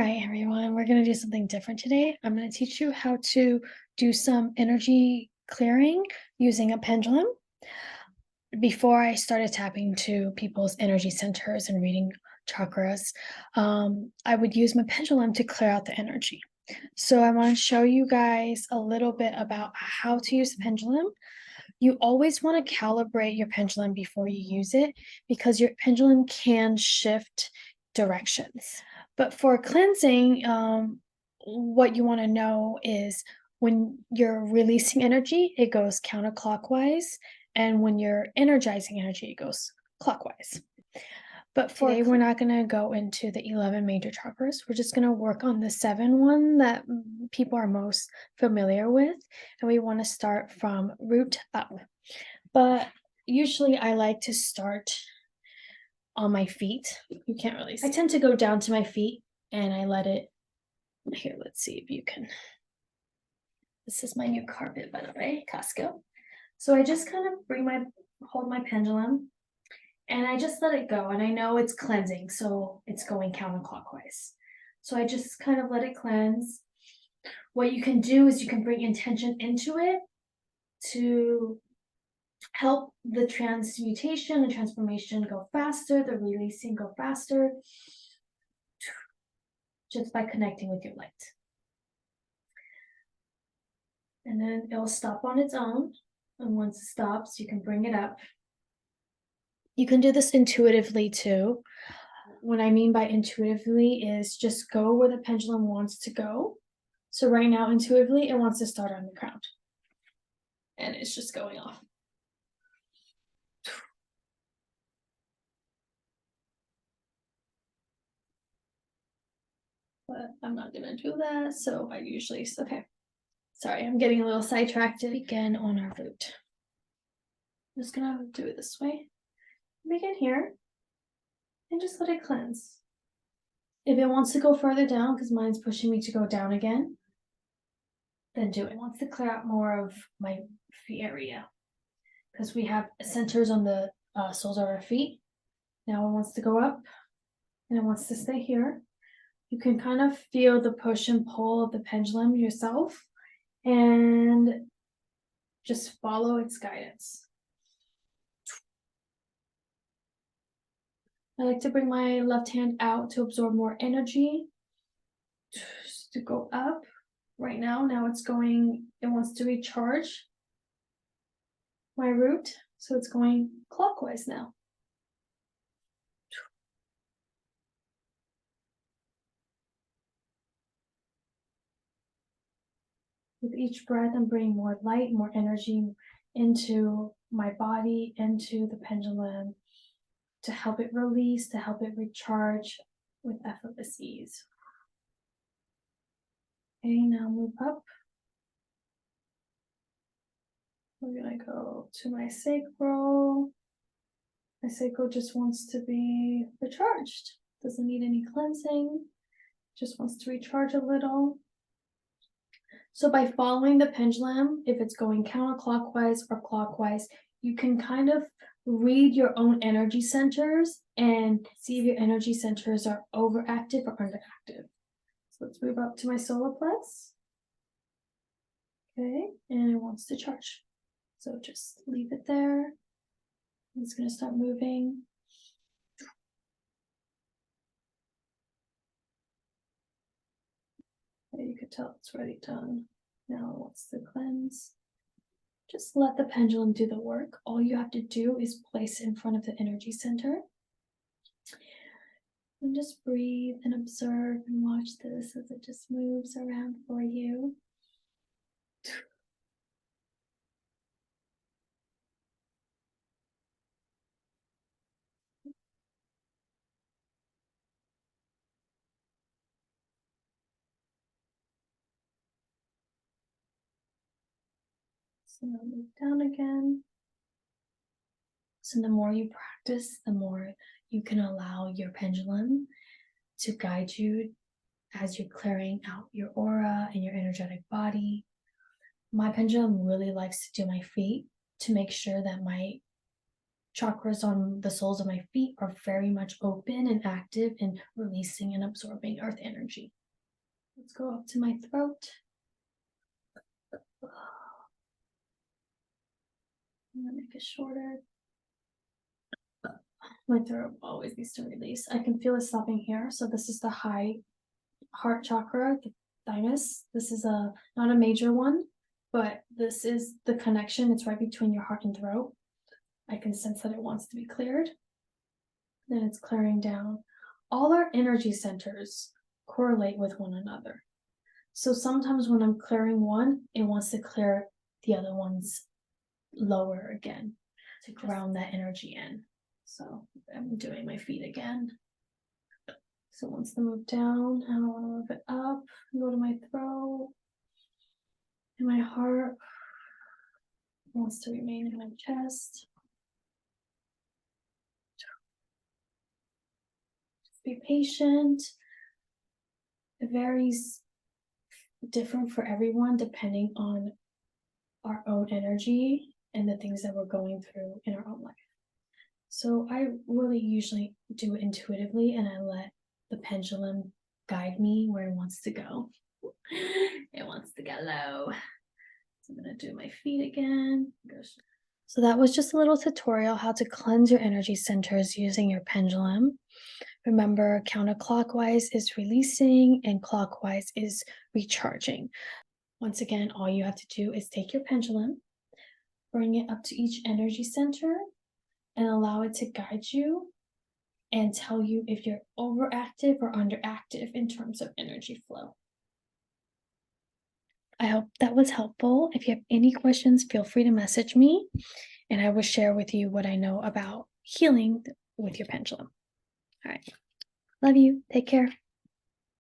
Hi everyone, we're going to do something different today. I'm going to teach you how to do some energy clearing using a pendulum. Before I started tapping to people's energy centers and reading chakras, I would use my pendulum to clear out the energy. So I want to show you guys a little bit about how to use the pendulum. You always want to calibrate your pendulum before you use it because your pendulum can shift directions. But for cleansing, what you want to know is when you're releasing energy, it goes counterclockwise. And when you're energizing energy, it goes clockwise. But for today, we're not going to go into the 11 major chakras. We're just going to work on the 7 one that people are most familiar with. And we want to start from root up. But usually I like to start on my feet. You can't really see. I tend to go down to my feet and I let it, here, let's see if you can. This is my new carpet, by the way, Costco. So I just kind of hold my pendulum and I just let it go. And I know it's cleansing, so it's going counterclockwise. So I just kind of let it cleanse. What you can do is you can bring intention into it to help the transmutation and transformation go faster, the releasing go faster, just by connecting with your light. And then it'll stop on its own. And once it stops, you can bring it up. You can do this intuitively too. What I mean by intuitively is just go where the pendulum wants to go. So right now, intuitively, it wants to start on the ground. And it's just going off. But I'm not gonna do that, so I usually, okay. Sorry, I'm getting a little sidetracked. Begin on our root. I'm just gonna do it this way. Begin here, and just let it cleanse. If it wants to go further down, because mine's pushing me to go down again, then do it. It wants to clear out more of my feet area, because we have centers on the soles of our feet. Now it wants to go up, and it wants to stay here. You can kind of feel the push and pull of the pendulum yourself, and just follow its guidance. I like to bring my left hand out to absorb more energy, just to go up. Right now it's going, it wants to recharge my root, so it's going clockwise now. With each breath, I'm bringing more light, more energy into my body, into the pendulum, to help it release, to help it recharge with effortless ease. Okay, now move up. We're gonna go to my sacral. My sacral just wants to be recharged. Doesn't need any cleansing. Just wants to recharge a little. So by following the pendulum, if it's going counterclockwise or clockwise, you can kind of read your own energy centers and see if your energy centers are overactive or underactive. So let's move up to my solar plex. Okay, and it wants to charge. So just leave it there. It's going to start moving. Okay, you could tell it's already done. Now it wants to cleanse. Just let the pendulum do the work. All you have to do is place it in front of the energy center. And just breathe and observe and watch this as it just moves around for you. So now move down again. So the more you practice, the more you can allow your pendulum to guide you as you're clearing out your aura and your energetic body. My pendulum really likes to do my feet to make sure that my chakras on the soles of my feet are very much open and active in releasing and absorbing earth energy. Let's go up to my throat. I'm gonna make it shorter. My throat always needs to release. I can feel it stopping here. So this is the high heart chakra, the thymus. This is not a major one, but this is the connection. It's right between your heart and throat. I can sense that it wants to be cleared. Then it's clearing down. All our energy centers correlate with one another. So sometimes when I'm clearing one, it wants to clear the other ones lower again to ground that energy in. So I'm doing my feet again. So it wants to move down, and I want to move it up, go to my throat, and my heart wants to remain in my chest. Just be patient. It varies different for everyone depending on our own energy and the things that we're going through in our own life. So I really usually do it intuitively, and I let the pendulum guide me where it wants to go. It wants to go low. So I'm going to do my feet again. So that was just a little tutorial how to cleanse your energy centers using your pendulum. Remember, counterclockwise is releasing and clockwise is recharging. Once again, all you have to do is take your pendulum, bring it up to each energy center, and allow it to guide you and tell you if you're overactive or underactive in terms of energy flow. I hope that was helpful. If you have any questions, feel free to message me, and I will share with you what I know about healing with your pendulum. All right. Love you. Take care.